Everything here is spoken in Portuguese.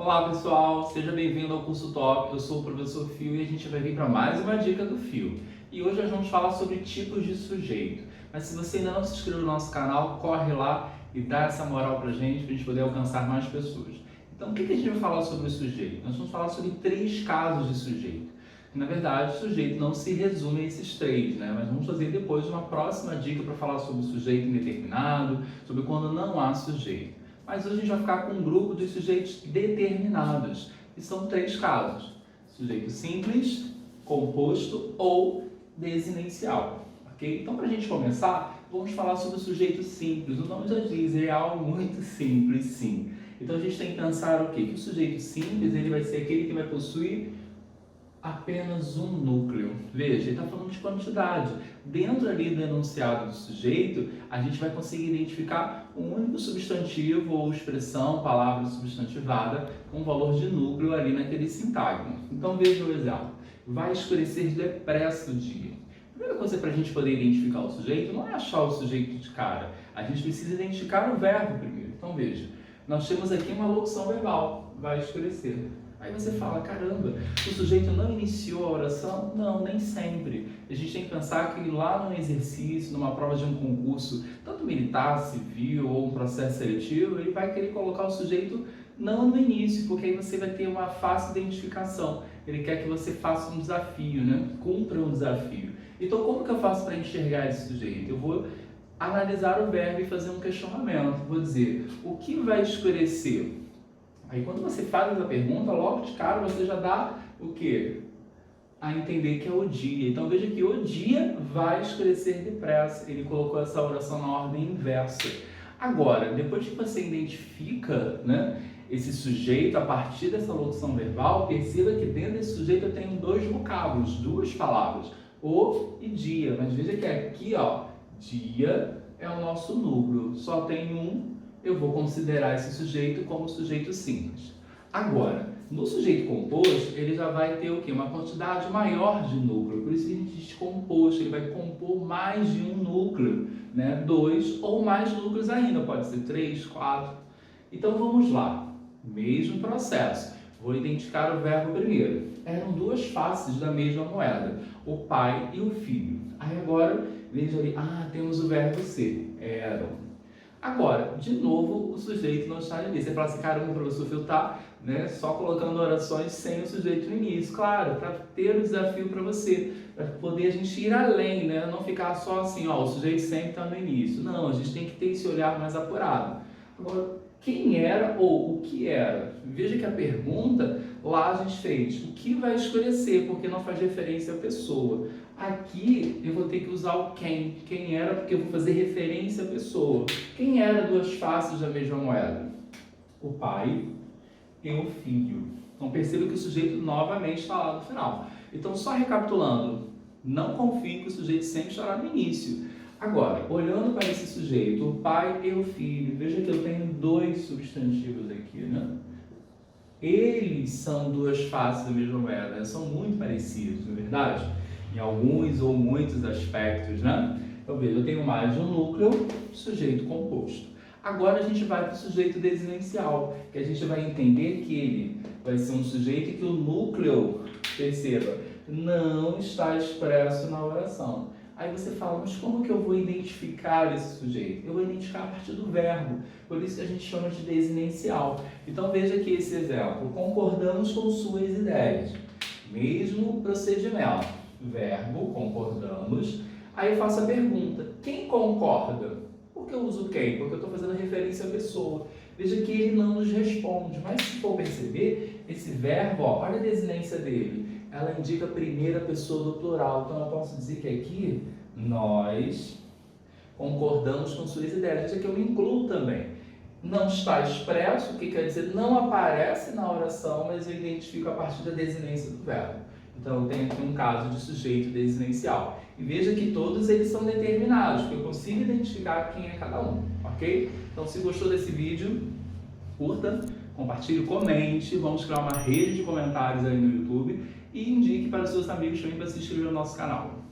Olá pessoal, seja bem-vindo ao Curso Top. Eu sou o professor Fio e a gente vai vir para mais uma dica do Fio. E hoje nós vamos falar sobre tipos de sujeito. Mas se você ainda não se inscreveu no nosso canal, corre lá e dá essa moral para a gente poder alcançar mais pessoas. Então, o que a gente vai falar sobre o sujeito? Nós vamos falar sobre 3 casos de sujeito. Na verdade, o sujeito não se resume a esses 3, né? Mas vamos fazer depois uma próxima dica para falar sobre o sujeito indeterminado, sobre quando não há sujeito. Mas hoje a gente vai ficar com um grupo de sujeitos determinados, que são 3 casos: sujeito simples, composto ou desinencial. Ok? Então, para a gente começar, vamos falar sobre o sujeito simples. O nome já diz, é algo muito simples, sim. Então, a gente tem que pensar o quê? Que o sujeito simples ele vai ser aquele que vai possuir apenas um núcleo. Veja, ele está falando de quantidade. Dentro ali do enunciado do sujeito, a gente vai conseguir identificar um único substantivo ou expressão, palavra substantivada, com valor de núcleo ali naquele sintagma. Então veja o exemplo. Vai escurecer depressa o dia. A primeira coisa para a gente poder identificar o sujeito não é achar o sujeito de cara. A gente precisa identificar o verbo primeiro. Então veja, nós temos aqui uma locução verbal. Vai escurecer. Aí você fala, caramba, o sujeito não iniciou a oração? Não, nem sempre. A gente tem que pensar que lá no exercício, numa prova de um concurso, tanto militar, civil ou um processo seletivo, ele vai querer colocar o sujeito não no início, porque aí você vai ter uma fácil identificação. Ele quer que você faça um desafio, né? Cumpra um desafio. Então, como que eu faço para enxergar esse sujeito? Eu vou analisar o verbo e fazer um questionamento. Vou dizer, o que vai escurecer? Aí quando você faz essa pergunta, logo de cara você já dá o quê? A entender que é o dia. Então veja que o dia vai escurecer depressa. Ele colocou essa oração na ordem inversa. Agora, depois que você identifica, né, esse sujeito a partir dessa locução verbal, perceba que dentro desse sujeito eu tenho 2 vocábulos, 2 palavras, o e dia. Mas veja que aqui, ó, dia é o nosso núcleo, só tem um. Eu vou considerar esse sujeito como sujeito simples. Agora, no sujeito composto, ele já vai ter o quê? Uma quantidade maior de núcleo. Por isso que a gente diz composto, ele vai compor mais de um núcleo, né? 2 ou mais núcleos ainda, pode ser 3, 4. Então vamos lá, mesmo processo. Vou identificar o verbo primeiro. Eram 2 faces da mesma moeda, o pai e o filho. Aí agora, veja ali, temos o verbo ser, eram. Agora, de novo, o sujeito não está no início. Você fala assim, caramba, o professor Fio tá, né, só colocando orações sem o sujeito no início. Claro, para ter o desafio para você, para poder a gente ir além, né, não ficar só assim, ó, o sujeito sempre está no início. Não, a gente tem que ter esse olhar mais apurado. Agora, quem era ou o que era? Veja que a pergunta lá a gente fez, o que vai escurecer, porque não faz referência à pessoa. Aqui eu vou ter que usar o quem. Quem era, porque eu vou fazer referência à pessoa. Quem era 2 faces da mesma moeda? O pai e o filho. Então perceba que o sujeito novamente está lá no final. Então só recapitulando, não confie que o sujeito sempre estará no início. Agora, olhando para esse sujeito, o pai e o filho, veja que eu tenho 2 substantivos aqui, né? Eles são 2 faces da mesma moeda, são muito parecidos, não é verdade? Em alguns ou muitos aspectos, né? Então veja, eu tenho mais de um núcleo, sujeito composto. Agora a gente vai para o sujeito desinencial, que a gente vai entender que ele vai ser um sujeito que o núcleo, perceba, não está expresso na oração. Aí você fala, mas como que eu vou identificar esse sujeito? Eu vou identificar a partir do verbo, por isso que a gente chama de desinencial. Então veja aqui esse exemplo, concordamos com suas ideias, mesmo procedimento, verbo, concordamos, aí eu faço a pergunta, quem concorda? Por que eu uso quem? Porque eu estou fazendo referência à pessoa. Veja que ele não nos responde, mas se for perceber, esse verbo, ó, olha a desinência dele, ela indica a primeira pessoa do plural. Então eu posso dizer que aqui nós concordamos com suas ideias. Veja que eu me incluo também. Não está expresso, o que quer dizer não aparece na oração, mas eu identifico a partir da desinência do verbo. Então eu tenho aqui um caso de sujeito desinencial. E veja que todos eles são determinados, porque eu consigo identificar quem é cada um, ok? Então se gostou desse vídeo, curta, compartilhe, comente, vamos criar uma rede de comentários aí no YouTube e indique para os seus amigos também para se inscrever no nosso canal.